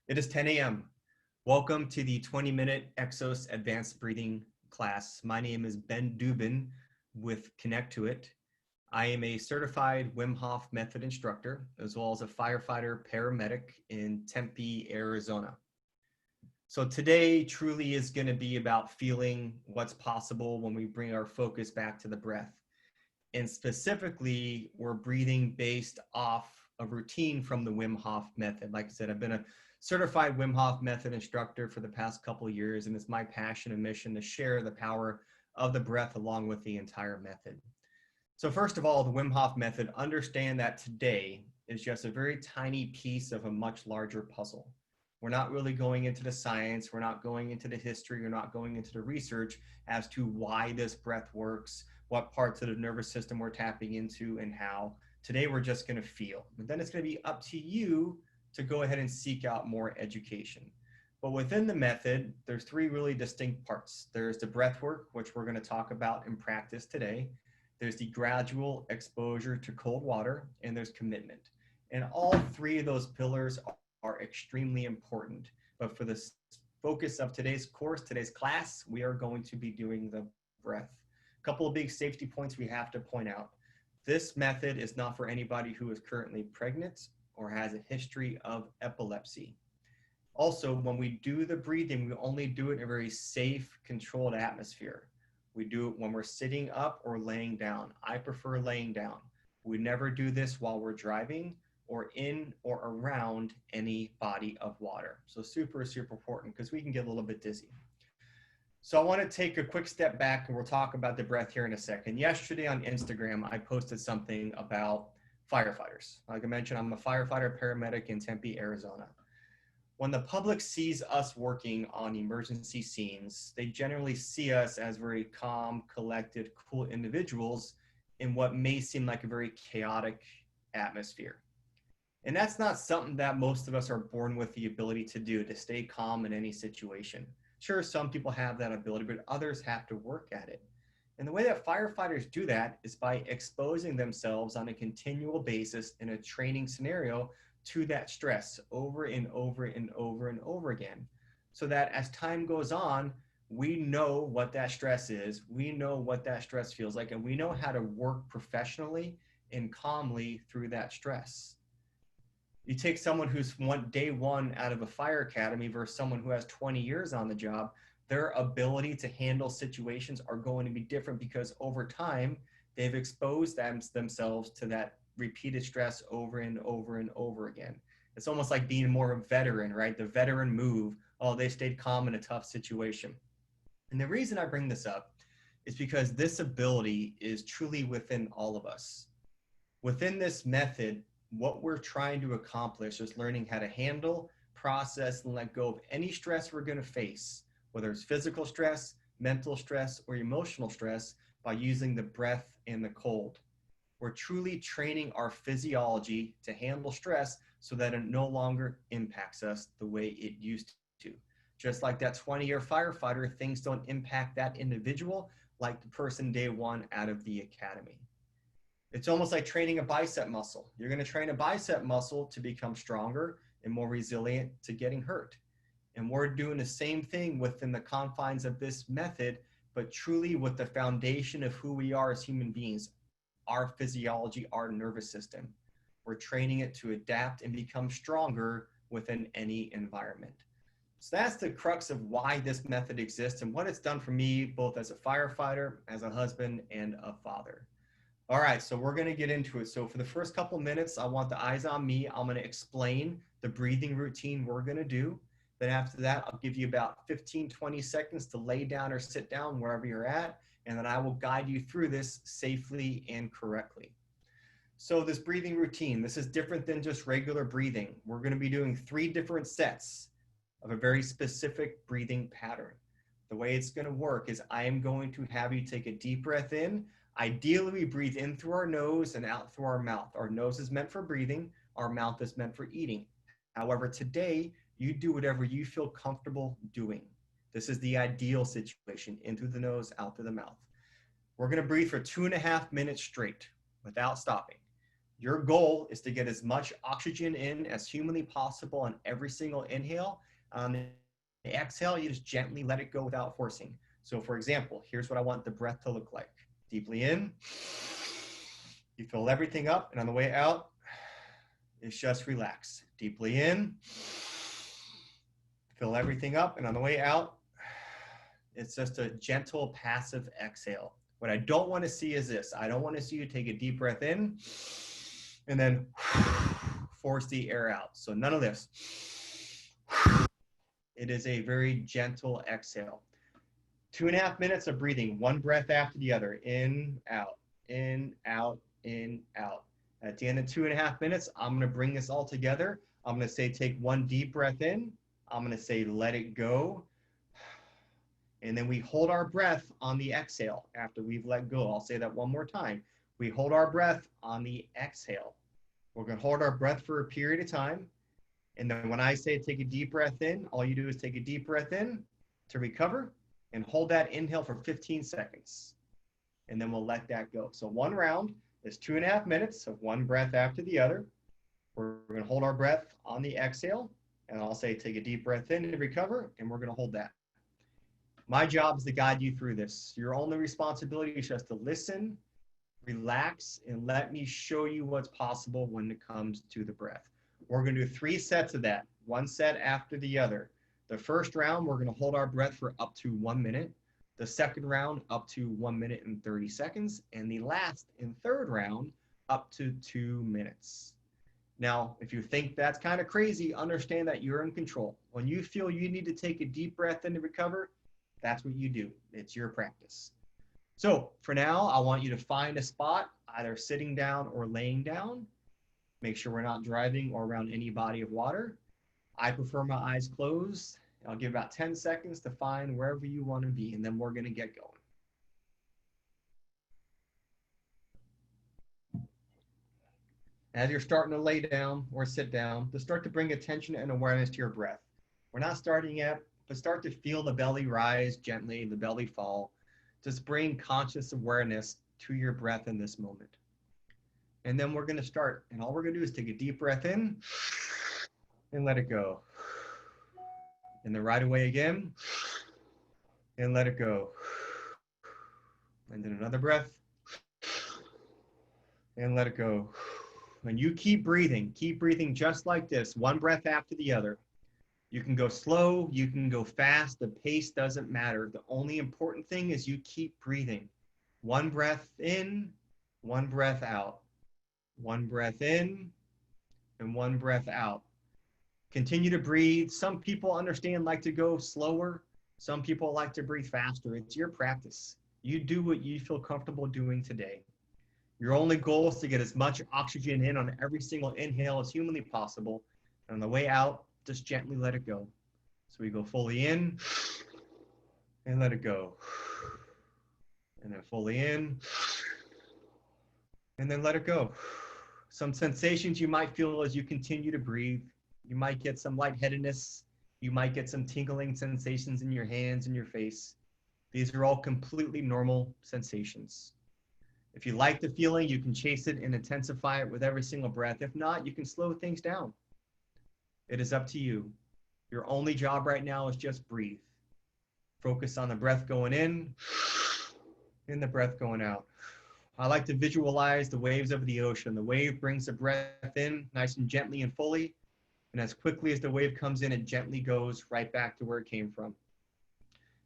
It is 10 a.m. Welcome to the 20-minute Exos advanced breathing class. My name is Ben Dubin with Connect to It. I am a certified Wim Hof method instructor, as well as a firefighter paramedic in Tempe, Arizona. So today truly is going to be about feeling what's possible when we bring our focus back to the breath. And specifically, we're breathing based off a routine from the Wim Hof method. Like I said, I've been a certified Wim Hof method instructor for the past couple of years, and it's my passion and mission to share the power of the breath along with the entire method. So first of all, the Wim Hof method, understand that today is just a very tiny piece of a much larger puzzle. We're not really going into the science, we're not going into the history, we're not going into the research as to why this breath works, what parts of the nervous system we're tapping into, and how. Today, we're just going to feel. And then it's going to be up to you to go ahead and seek out more education. But within the method, there's three really distinct parts. There's the breath work, which we're going to talk about in practice today. There's the gradual exposure to cold water, and there's commitment. And all three of those pillars are extremely important. But for the focus of today's course, today's class, we are going to be doing the breath. Couple of big safety points we have to point out. This method is not for anybody who is currently pregnant or has a history of epilepsy. Also, when we do the breathing, we only do it in a very safe, controlled atmosphere. We do it when we're sitting up or laying down. I prefer laying down. We never do this while we're driving or in or around any body of water. So super, super important because we can get a little bit dizzy. So I want to take a quick step back and we'll talk about the breath here in a second. Yesterday on Instagram, I posted something about firefighters. Like I mentioned, I'm a firefighter paramedic in Tempe, Arizona. When the public sees us working on emergency scenes, they generally see us as very calm, collected, cool individuals in what may seem like a very chaotic atmosphere. And that's not something that most of us are born with the ability to do, to stay calm in any situation. Sure, some people have that ability, but others have to work at it. And the way that firefighters do that is by exposing themselves on a continual basis in a training scenario to that stress over and over and over and over again. So that as time goes on, we know what that stress is, we know what that stress feels like, and we know how to work professionally and calmly through that stress. You take someone who's day one out of a fire academy versus someone who has 20 years on the job, their ability to handle situations are going to be different because over time, they've exposed themselves to that repeated stress over and over and over again. It's almost like being more a veteran, right? The veteran move, oh, they stayed calm in a tough situation. And the reason I bring this up is because this ability is truly within all of us. Within this method, what we're trying to accomplish is learning how to handle, process, and let go of any stress we're going to face, whether it's physical stress, mental stress, or emotional stress, by using the breath and the cold. We're truly training our physiology to handle stress so that it no longer impacts us the way it used to. Just like that 20-year firefighter, things don't impact that individual like the person day one out of the academy. It's almost like training a bicep muscle. You're going to train a bicep muscle to become stronger and more resilient to getting hurt. And we're doing the same thing within the confines of this method, but truly with the foundation of who we are as human beings, our physiology, our nervous system. We're training it to adapt and become stronger within any environment. So that's the crux of why this method exists and what it's done for me, both as a firefighter, as a husband, and a father. All right, so we're going to get into it. So for the first couple minutes, I want the eyes on me. I'm going to explain the breathing routine we're going to do. Then after that, I'll give you about 15, 20 seconds to lay down or sit down wherever you're at. And then I will guide you through this safely and correctly. So this breathing routine, this is different than just regular breathing. We're going to be doing 3 different sets of a very specific breathing pattern. The way it's going to work is I am going to have you take a deep breath in. Ideally, we breathe in through our nose and out through our mouth. Our nose is meant for breathing. Our mouth is meant for eating. However, today, you do whatever you feel comfortable doing. This is the ideal situation, in through the nose, out through the mouth. We're going to breathe for 2.5 minutes straight without stopping. Your goal is to get as much oxygen in as humanly possible on every single inhale. On the exhale, you just gently let it go without forcing. So for example, here's what I want the breath to look like. Deeply in, you fill everything up, and on the way out, it's just relax. Deeply in, fill everything up, and on the way out, it's just a gentle, passive exhale. What I don't want to see is this. I don't want to see you take a deep breath in and then force the air out. So none of this. It is a very gentle exhale. 2.5 minutes of breathing, one breath after the other. In, out, in, out, in, out. At the end of 2.5 minutes, I'm going to bring this all together. I'm going to say take one deep breath in. I'm going to say let it go. And then we hold our breath on the exhale after we've let go. I'll say that one more time. We hold our breath on the exhale. We're going to hold our breath for a period of time. And then when I say take a deep breath in, all you do is take a deep breath in to recover and hold that inhale for 15 seconds. And then we'll let that go. So one round is 2.5 minutes of one breath after the other. We're going to hold our breath on the exhale. And I'll say take a deep breath in to recover, and we're going to hold that. My job is to guide you through this. Your only responsibility is just to listen, relax, and let me show you what's possible when it comes to the breath. We're going to do 3 sets of that, one set after the other. The first round, we're going to hold our breath for up to 1 minute. The second round, up to 1 minute and 30 seconds. And the last and third round, up to 2 minutes. Now, if you think that's kind of crazy, understand that you're in control. When you feel you need to take a deep breath in to recover, that's what you do. It's your practice. So for now, I want you to find a spot, either sitting down or laying down. Make sure we're not driving or around any body of water. I prefer my eyes closed. I'll give about 10 seconds to find wherever you want to be, and then we're going to get going. As you're starting to lay down or sit down, to start to bring attention and awareness to your breath. We're not starting yet, but start to feel the belly rise gently, the belly fall. Just bring conscious awareness to your breath in this moment. And then we're going to start. And all we're going to do is take a deep breath in and let it go. And then right away again and let it go. And then another breath and let it go. And you keep breathing just like this, one breath after the other. You can go slow, you can go fast, the pace doesn't matter. The only important thing is you keep breathing. One breath in, one breath out. One breath in and one breath out. Continue to breathe. Some people like to go slower. Some people like to breathe faster. It's your practice. You do what you feel comfortable doing today. Your only goal is to get as much oxygen in on every single inhale as humanly possible. And on the way out, just gently let it go. So we go fully in and let it go. And then fully in and then let it go. Some sensations you might feel as you continue to breathe. You might get some lightheadedness. You might get some tingling sensations in your hands and your face. These are all completely normal sensations. If you like the feeling, you can chase it and intensify it with every single breath. If not, you can slow things down. It is up to you. Your only job right now is just breathe. Focus on the breath going in and the breath going out. I like to visualize the waves of the ocean. The wave brings the breath in nice and gently and fully. And as quickly as the wave comes in, it gently goes right back to where it came from.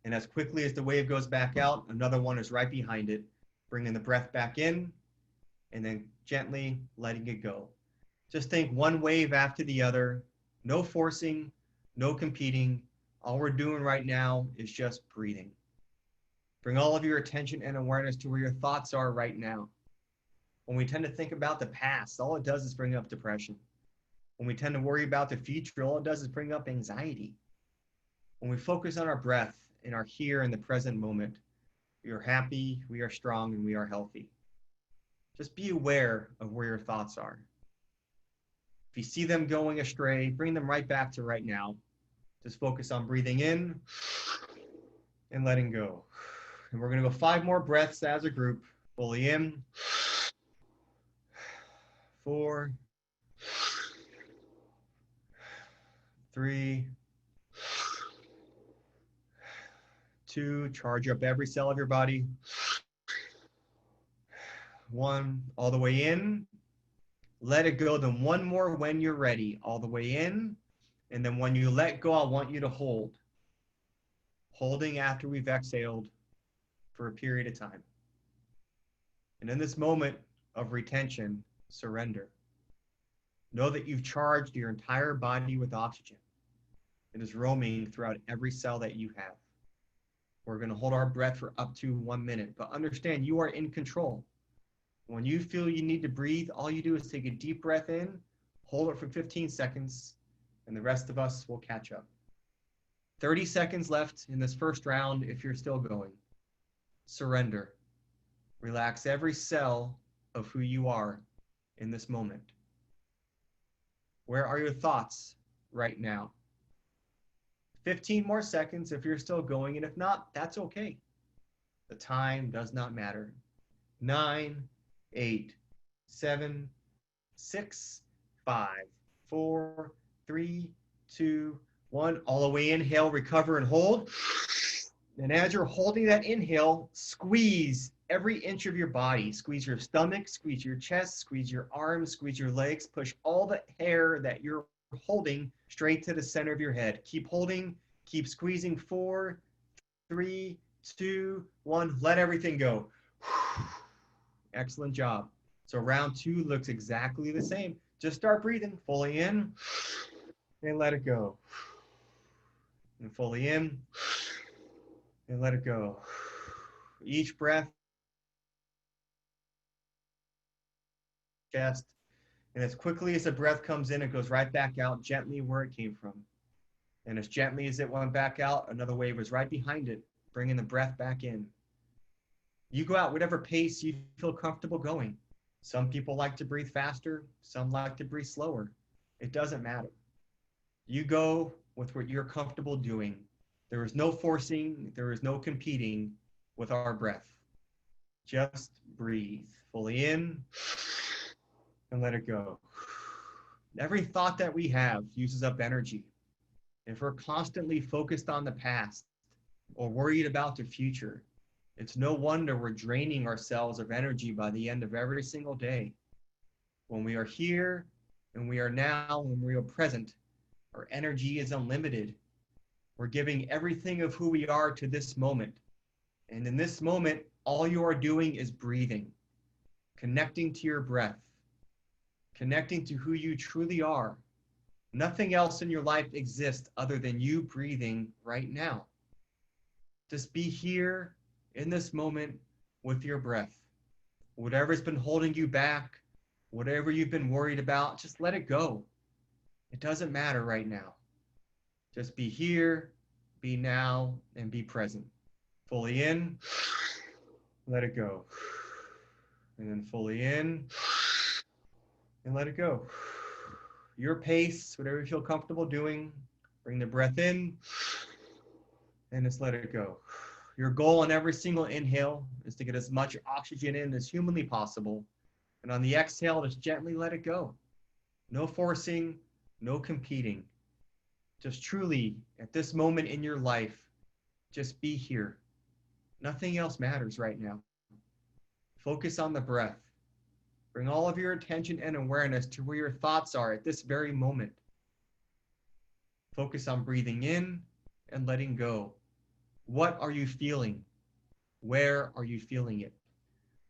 And as quickly as the wave goes back out, another one is right behind it, bringing the breath back in and then gently letting it go. Just think one wave after the other, no forcing, no competing. All we're doing right now is just breathing. Bring all of your attention and awareness to where your thoughts are right now. When we tend to think about the past, all it does is bring up depression. When we tend to worry about the future, all it does is bring up anxiety. When we focus on our breath and are here in the present moment, we are happy, we are strong, and we are healthy. Just be aware of where your thoughts are. If you see them going astray, bring them right back to right now. Just focus on breathing in and letting go. And we're going to go 5 more breaths as a group. Fully in, 4, 3, 2, charge up every cell of your body. 1, all the way in. Let it go. Then one more when you're ready, all the way in. And then when you let go, I want you to hold. Holding after we've exhaled for a period of time. And in this moment of retention, surrender. Know that you've charged your entire body with oxygen. It is roaming throughout every cell that you have. We're going to hold our breath for up to 1 minute, but understand you are in control. When you feel you need to breathe, all you do is take a deep breath in, hold it for 15 seconds, and the rest of us will catch up. 30 seconds left in this first round if you're still going. Surrender. Relax every cell of who you are in this moment. Where are your thoughts right now? 15 more seconds if you're still going, and if not, that's okay. The time does not matter. 9, 8, 7, 6, 5, 4, 3, 2, 1. All the way inhale, recover and hold. And as you're holding that inhale, squeeze every inch of your body. Squeeze your stomach, squeeze your chest, squeeze your arms, squeeze your legs. Push all the hair that you're holding straight to the center of your head. Keep holding, keep squeezing. 4, 3, 2, 1. Let everything go. Excellent job. So round 2 looks exactly the same. Just start breathing fully in and let it go. And fully in and let it go. Each breath, chest, and as quickly as the breath comes in, it goes right back out gently where it came from. And as gently as it went back out, another wave was right behind it, bringing the breath back in. You go out whatever pace you feel comfortable going. Some people like to breathe faster. Some like to breathe slower. It doesn't matter. You go with what you're comfortable doing. There is no forcing. There is no competing with our breath. Just breathe fully in and let it go. Every thought that we have uses up energy. If we're constantly focused on the past or worried about the future, it's no wonder we're draining ourselves of energy by the end of every single day. When we are here and we are now, when we are present, our energy is unlimited. We're giving everything of who we are to this moment. And in this moment, all you are doing is breathing, connecting to your breath, connecting to who you truly are. Nothing else in your life exists other than you breathing right now. Just be here in this moment with your breath. Whatever's been holding you back, whatever you've been worried about, just let it go. It doesn't matter right now. Just be here, be now, and be present. Fully in, let it go. And then fully in, and let it go. Your pace, whatever you feel comfortable doing, bring the breath in, and just let it go. Your goal on every single inhale is to get as much oxygen in as humanly possible. And on the exhale, just gently let it go. No forcing, no competing. Just truly, at this moment in your life, just be here. Nothing else matters right now. Focus on the breath. Bring all of your attention and awareness to where your thoughts are at this very moment. Focus on breathing in and letting go. What are you feeling? Where are you feeling it?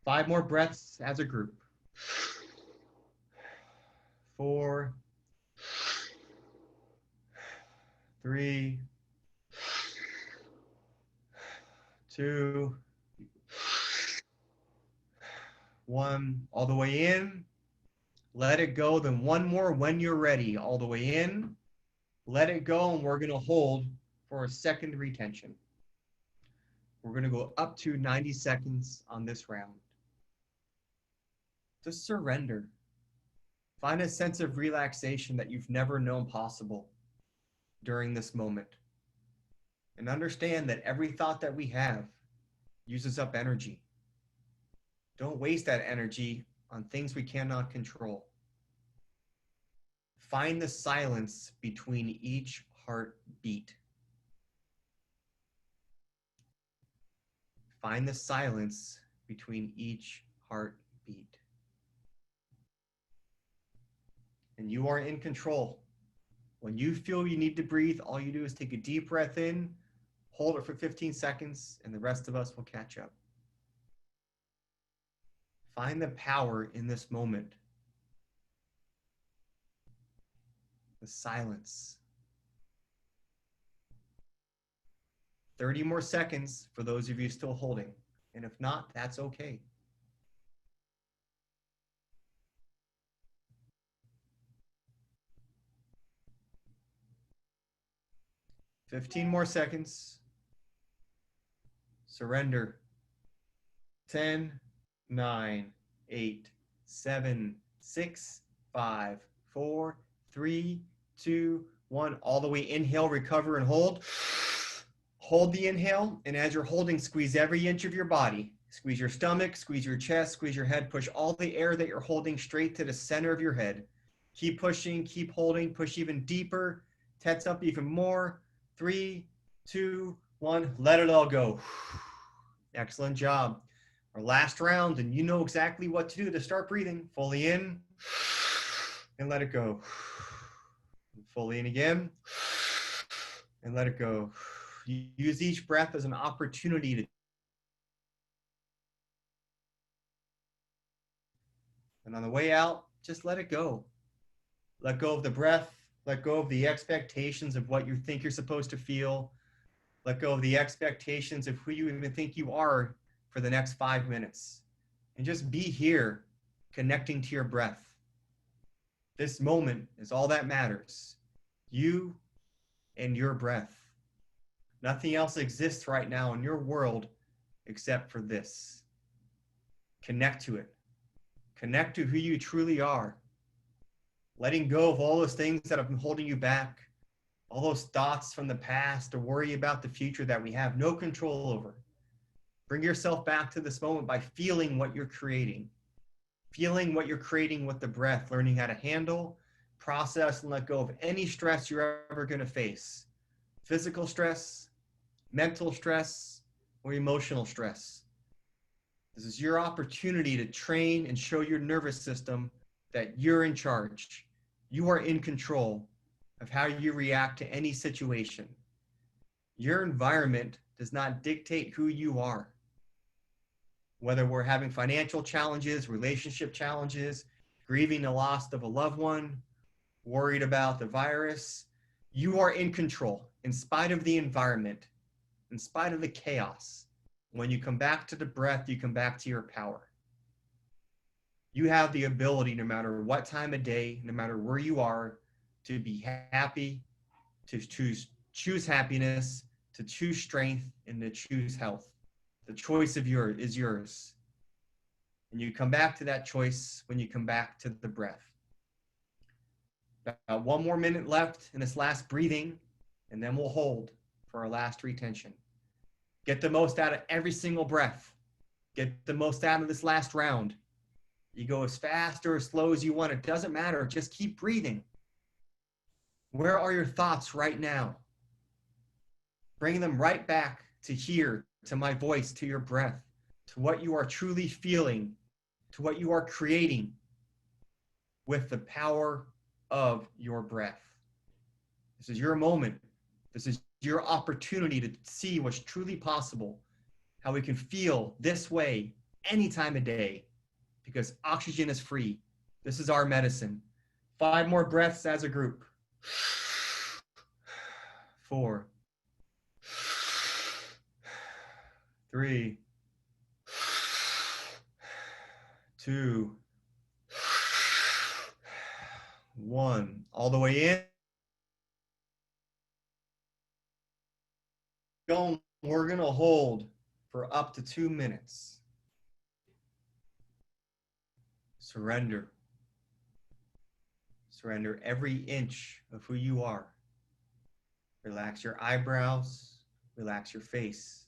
5 more breaths as a group. 4, 3, 2, 1. All the way in. Let it go. Then one more when you're ready. All the way in. Let it go, and we're going to hold for a second retention. We're going to go up to 90 seconds on this round. Just surrender. Find a sense of relaxation that you've never known possible during this moment. And understand that every thought that we have uses up energy. Don't waste that energy on things we cannot control. Find the silence between each heartbeat. Find the silence between each heartbeat. And you are in control. When you feel you need to breathe, all you do is take a deep breath in, hold it for 15 seconds, and the rest of us will catch up. Find the power in this moment. The silence. 30 more seconds for those of you still holding. And if not, that's okay. "15 more seconds. Surrender. 10, 9, 8, 7, 6, 5, 4, 3, 2, 1. All the way. Inhale, recover, and hold. Hold the inhale, and as you're holding, squeeze every inch of your body. Squeeze your stomach, squeeze your chest, squeeze your head. Push all the air that you're holding straight to the center of your head. Keep pushing, keep holding, push even deeper. Tense up even more. 3, 2, 1. Let it all go. Excellent job. Our last round, and you know exactly what to do to start breathing. Fully in, and let it go. Fully in again, and let it go. Use each breath as an opportunity to. And on the way out, just let it go. Let go of the breath. Let go of the expectations of what you think you're supposed to feel. Let go of the expectations of who you even think you are for the next 5 minutes. And just be here, connecting to your breath. This moment is all that matters. You and your breath. Nothing else exists right now in your world except for this. Connect to it. Connect to who you truly are. Letting go of all those things that have been holding you back, all those thoughts from the past, or worry about the future that we have no control over. Bring yourself back to this moment by feeling what you're creating. Feeling what you're creating with the breath, learning how to handle, process, and let go of any stress you're ever going to face. Physical stress, mental stress, or emotional stress. This is your opportunity to train and show your nervous system that you're in charge. You are in control of how you react to any situation. Your environment does not dictate who you are. Whether we're having financial challenges, relationship challenges, grieving the loss of a loved one, worried about the virus, you are in control in spite of the environment, in spite of the chaos. When you come back to the breath, you come back to your power. You have the ability, no matter what time of day, no matter where you are, to be happy, to choose happiness, to choose strength, and to choose health. The choice is yours. And you come back to that choice when you come back to the breath. About 1 more minute left in this last breathing, and then we'll hold for our last retention. Get the most out of every single breath. Get the most out of this last round. You go as fast or as slow as you want. It doesn't matter. Just keep breathing. Where are your thoughts right now? Bring them right back to here, to my voice, to your breath, to what you are truly feeling, to what you are creating with the power of your breath. This is your moment. This is your opportunity to see what's truly possible, how we can feel this way any time of day, because oxygen is free. This is our medicine. 5 more breaths as a group. 4, 3, 2, 1. All the way in. We're going to hold for up to 2 minutes. Surrender. Surrender every inch of who you are. Relax your eyebrows. Relax your face.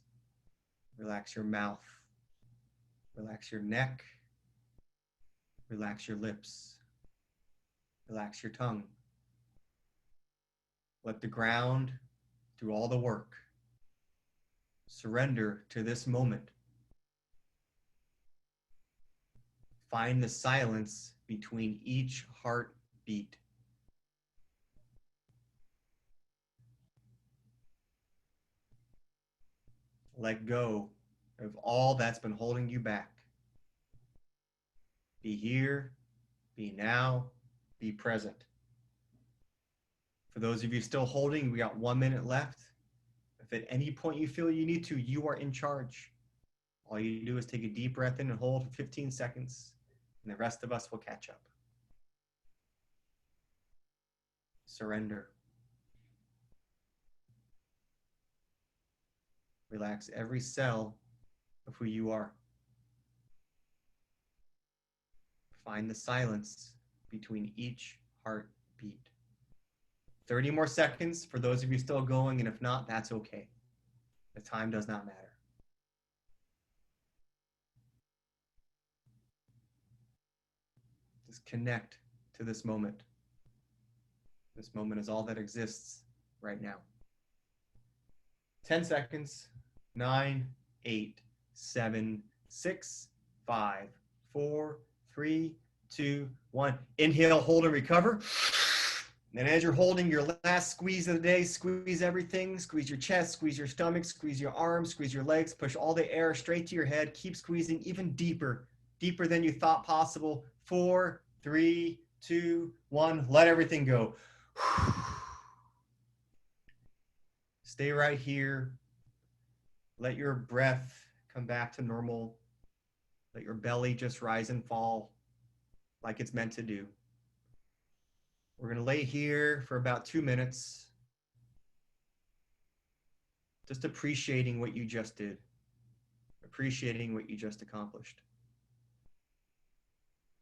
Relax your mouth. Relax your neck. Relax your lips. Relax your tongue. Let the ground do all the work. Surrender to this moment. Find the silence between each heartbeat. Let go of all that's been holding you back. Be here, be now, be present. For those of you still holding, we got 1 minute left. If at any point you feel you need to, you are in charge. All you do is take a deep breath in and hold for 15 seconds, and the rest of us will catch up. Surrender. Relax every cell of who you are. Find the silence between each heartbeat. 30 more seconds for those of you still going, and if not, that's okay. The time does not matter. Just connect to this moment. This moment is all that exists right now. 10 seconds. 9, 8, 7, 6, 5, 4, 3, 2, 1. Inhale, hold, and recover. And as you're holding your last squeeze of the day, squeeze everything. Squeeze your chest, squeeze your stomach, squeeze your arms, squeeze your legs. Push all the air straight to your head. Keep squeezing even deeper, deeper than you thought possible. 4, 3, 2, 1. Let everything go. Stay right here. Let your breath come back to normal. Let your belly just rise and fall like it's meant to do. We're going to lay here for about 2 minutes, just appreciating what you just did, appreciating what you just accomplished.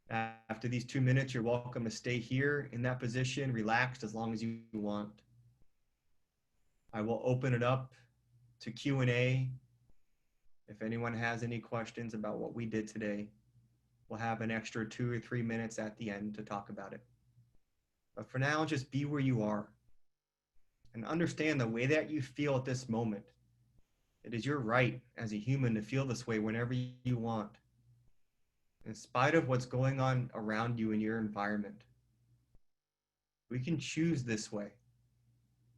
After these 2 minutes, you're welcome to stay here in that position, relaxed as long as you want. I will open it up to Q&A. If anyone has any questions about what we did today, we'll have an extra 2 or 3 minutes at the end to talk about it. But for now, just be where you are and understand the way that you feel at this moment. It is your right as a human to feel this way whenever you want, in spite of what's going on around you in your environment. We can choose this way.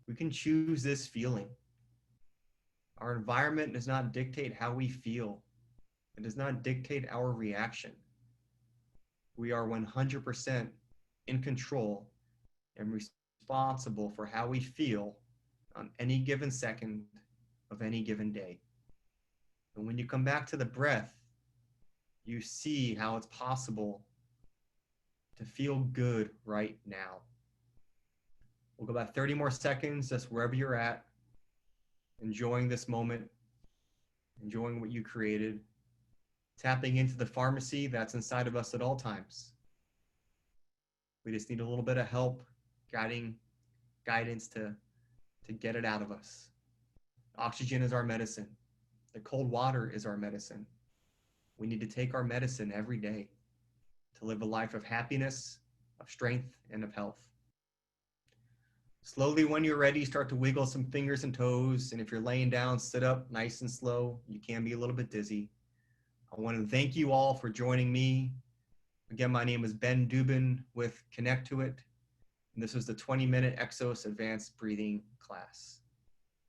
We can choose this feeling. Our environment does not dictate how we feel. It does not dictate our reaction. We are 100% in control and responsible for how we feel on any given second of any given day. And when you come back to the breath, you see how it's possible to feel good right now. We'll go about 30 more seconds, just wherever you're at, enjoying this moment, enjoying what you created, tapping into the pharmacy that's inside of us at all times. We just need a little bit of help, guidance to get it out of us. Oxygen is our medicine. The cold water is our medicine. We need to take our medicine every day to live a life of happiness, of strength, and of health. Slowly, when you're ready, start to wiggle some fingers and toes. And if you're laying down, sit up nice and slow. You can be a little bit dizzy. I want to thank you all for joining me. Again, my name is Ben Dubin with Connect to It. And this was the 20-minute Exos Advanced Breathing class.